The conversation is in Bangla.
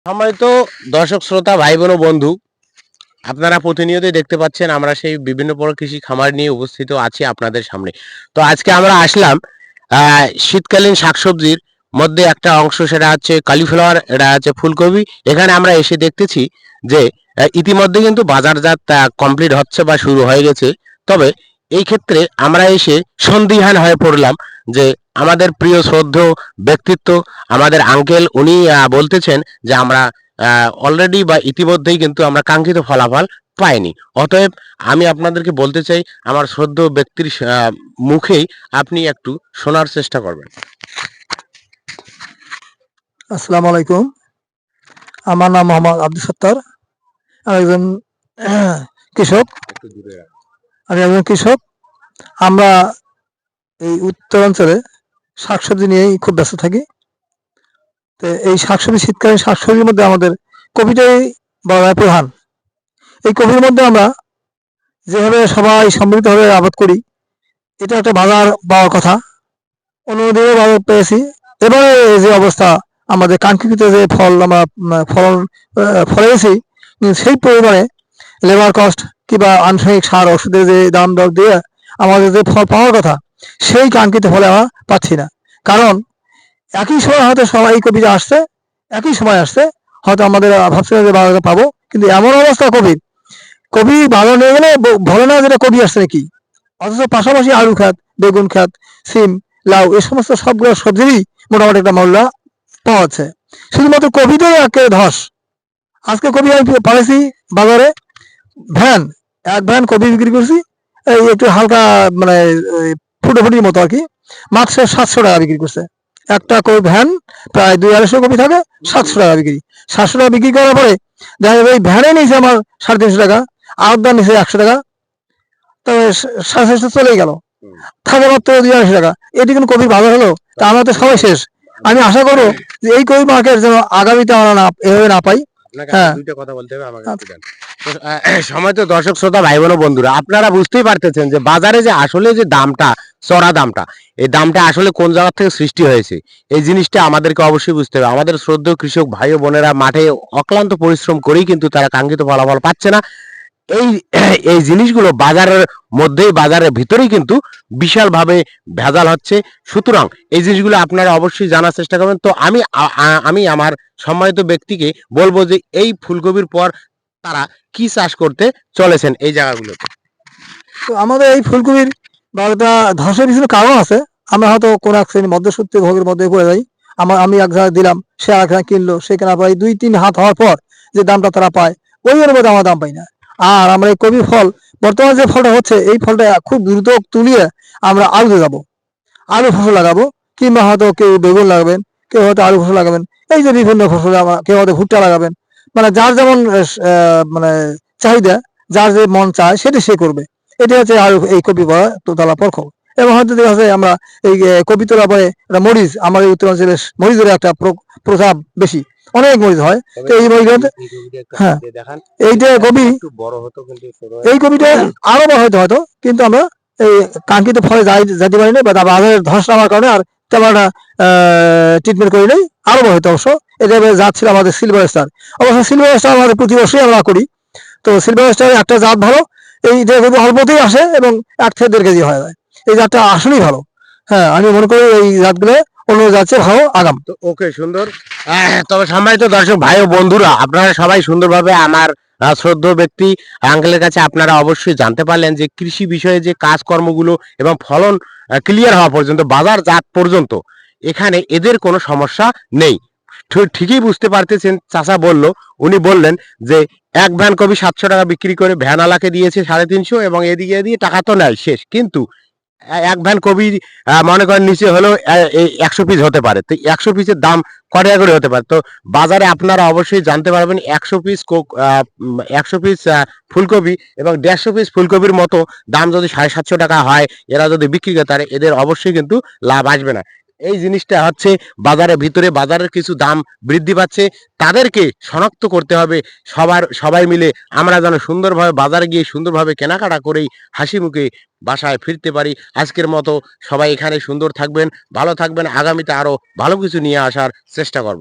সম্মানিত দর্শক শ্রোতা ভাই বোন ও বন্ধু, আপনারা প্রতিনিয়তই দেখতে পাচ্ছেন আমরা সেই বিভিন্ন প্রকার কৃষি খামার নিয়ে উপস্থিত আছি আপনাদের সামনে। তো আজকে আমরা আসলাম শীতকালীন শাকসবজির মধ্যে একটা অংশ, সেটা হচ্ছে কালিফ্লাওয়ার, এটা হচ্ছে ফুলকপি। এখানে আমরা এসে দেখতেছি যে ইতিমধ্যে কিন্তু বাজারজাত কমপ্লিট হচ্ছে বা শুরু হয়ে গেছে। তবে এই ক্ষেত্রে আমরা এসে সন্দিহান হয়ে পড়লাম যে আমাদের প্রিয় শ্রদ্ধেয় ব্যক্তিত্ব, আমাদের আঙ্কেল, উনি বলতেছেন যে আমরা অলরেডি বা ইতিমধ্যেই কিন্তু আমরা কাঙ্ক্ষিত ফলাফল পাইনি। অতএব আমি আপনাদেরকে বলতে চাই, আমার শ্রদ্ধেয় ব্যক্তির মুখেই আপনি একটু শোনার চেষ্টা করবেন। আসসালামু আলাইকুম। আমার নাম মোহাম্মদ আব্দুল সত্তার। আমি একজন কৃষক। আমরা এই উত্তরাঞ্চলে শাকসবজি নিয়েই খুব ব্যস্ত থাকি। তো এই শাকসবজি, শীতকালীন শাকসবজির মধ্যে আমাদের কপিটাই বলা হয় প্রধান। এই কপির মধ্যে আমরা যেভাবে সবাই সমৃদ্ধভাবে আবাদ করি, এটা একটা বাজার পাওয়ার কথা, অন্যদিকে বাজার পেয়েছি। এবারে যে অবস্থা, আমাদের কাঙ্ক্ষিত যে ফল আমরা ফলেছি, সেই পরিমাণে লেবার কস্ট কিংবা আনুষঙ্গিক সার ওষুধের যে দাম দর দিয়ে আমাদের যে ফল পাওয়ার কথা, সেই কাঙ্ক্ষিত ফলে আমরা পাচ্ছি না। কারণ একই সময় হয়তো সবাই কপিটা আসছে, একই সময় আসছে, হয়তো আমাদের ভাবছিলাম যে বাজারে পাবো, কিন্তু এমন অবস্থা কপি ভালো নিয়ে গেলে ভালো না যেটা কপি আসছে নাকি। অথচ পাশাপাশি আলু খাত, বেগুন খাত, সিম, লাউ, এই সমস্ত সবগুলো সবজিরই মোটামুটি একটা মূল্য পাওয়া যাচ্ছে। শুধুমাত্র কপিতেই একে ধস। আজকে কপি আমি পাঠাইছি বাজারে, এক ভ্যান কপি বিক্রি করছি, এই একটু হালকা মানে ফুটোফুটির মতো আর কি, মাত্র 700 টাকা বিক্রি করছে। একটা ভ্যান প্রায় 200-250 কপি থাকে, 700 টাকা বিক্রি। 700 টাকা বিক্রি করার পরে দেখা যাবে এই ভ্যানে নিয়েছে আমার 350 টাকা, আলাদা নিয়েছে 100 টাকা, তবে 750 চলেই গেল, থাকে মাত্র 280 টাকা। এটি কোনো কপির বাজার হলো? তা আমরা তো সবাই শেষ। আমি আশা করবো যে এই কপি মার্কেট যেন আগামীতে আমরা এভাবে না পাই। হ্যাঁ, কথা বলতে হবে আমাকে। সময় তো দর্শক শ্রোতা ভাই বোন বন্ধুরা, আপনারা বুঝতেই পারতেছেন যে বাজারে যে আসলে যে দামটা, চড়া দামটা, এই দামটা আসলে কোন জায়গা থেকে সৃষ্টি হয়েছে, এই জিনিসটা আমাদেরকে অবশ্যই বুঝতে হবে। আমাদের শ্রদ্ধেয় কৃষক ভাই ও বোনেরা মাঠে অক্লান্ত পরিশ্রম করেই কিন্তু তারা কাঙ্ক্ষিত ফলাফল পাচ্ছে না। এই এই জিনিসগুলো বাজারের মধ্যেই, বাজারের ভিতরেই কিন্তু বিশালভাবে ভেজাল হচ্ছে। সুতরাং এই জিনিসগুলো আপনারা অবশ্যই জানার চেষ্টা করবেন। তো আমি আমার সম্মানিত ব্যক্তিকে বলবো যে এই ফুলকপির পর তারা কি চাষ করতে চলেছেন এই জায়গাগুলোতে। তো আমাদের এই ফুলকপির বাজারটা ধসের পিছনে কারণ আছে। আমরা হয়তো কোন এক শ্রেণী মধ্যসূত্র ভোগের মধ্যে পড়ে যাই। আমি এক জায়গায় দিলাম, সে আর এক জায়গায় কিনলো, সে কেনা প্রায় 2-3 হাত হওয়ার পর যে দামটা তারা পায়, ওই অনুপাতে আমরা দাম পাই না। আর আমরা এই কপি ফল, বর্তমানে যে ফলটা হচ্ছে, এই ফলটা খুব দ্রুত তুলিয়ে আমরা আলুতে যাবো, আলু ফসল লাগাবো, কিংবা হয়তো কেউ বেগুন লাগাবেন, কেউ হয়তো আলু ফসল লাগাবেন, এই যে বিভিন্ন ফসল, কেউ হয়তো ভুট্টা লাগাবেন। মানে যার যেমন মানে চাহিদা, যার যে মন চায় সেটা সে করবে। এটা হচ্ছে আলু, এই কপি তোলা পর। এবং হয়তো দেখা যায় আমরা এই কপি তোলা পরে একটা মরিচ, আমার এই উত্তরাঞ্চলের মরিচের একটা প্রভাব বেশি, অনেক মরিচ হয়। তো এই মরিচ, হ্যাঁ, এইটা কপি, এই কপিটা আরো বড় হয়তো, কিন্তু আমরা এই কাঙ্ক্ষিত ফলে যাইতে পারি না, বা বাজারের ধস নামার কারণে আর তেমন একটা ট্রিটমেন্ট করি নাই। আরো বড় হয়তো অবশ্য। এটা যাচ্ছিল আমাদের সিলভার স্টার। অবশ্য সিলভার স্টার আমাদের প্রতি বছরই আমরা করি। তো সিলভার স্টার একটা জাত ভালো, এইটা খুব অল্পতেই আসে এবং 1 থেকে 1.5 কেজি হয়ে যায়। এই জাতটা আসলেই ভালো। হ্যাঁ, আমি মনে করি এই জাতগুলো অন্য যাচ্ছে ভালো আগাম। তো ওকে, সুন্দর। তবে সম্মানিত দর্শক ভাই ও বন্ধুরা, আপনারা সবাই সুন্দরভাবে আমার শ্রদ্ধেয় ব্যক্তি আঙ্কেলের কাছে আপনারা অবশ্যই জানতে পারলেন যে কৃষি বিষয়ে যে কাজকর্মগুলো এবং ফলন ক্লিয়ার হওয়া পর্যন্ত, বাজার জাত পর্যন্ত, এখানে এদের কোনো সমস্যা নেই। ঠিকই বুঝতে পারতেছেন। চাচা উনি বললেন যে এক ভ্যান কপি 700 টাকা বিক্রি করে ভ্যানওয়ালাকে দিয়েছে 350, এবং এদিকে দিয়ে টাকা তো নেয় শেষ। কিন্তু এক ভ্যান কবি মনে করেন নিচে হলেও 100 পিস হতে পারে। তো 100 পিসের দাম কত টাকা করে হতে পারে? তো বাজারে আপনারা অবশ্যই জানতে পারবেন 100 পিস ফুলকপি এবং 150 পিস ফুলকপির মতো দাম যদি 750 টাকা হয়, এরা যদি বিক্রি করে, তাহলে এদের অবশ্যই কিন্তু লাভ আসবে না। এই জিনিসটা হচ্ছে বাজারের ভিতরে, বাজারের কিছু দাম বৃদ্ধি পাচ্ছে, তাদেরকে শনাক্ত করতে হবে। সবাই মিলে আমরা যেন সুন্দরভাবে বাজারে গিয়ে সুন্দরভাবে কেনাকাটা করেই হাসি মুখে বাসায় ফিরতে পারি। আজকের মতো সবাই এখানে সুন্দর থাকবেন, ভালো থাকবেন। আগামীতে আরো ভালো কিছু নিয়ে আসার চেষ্টা করব।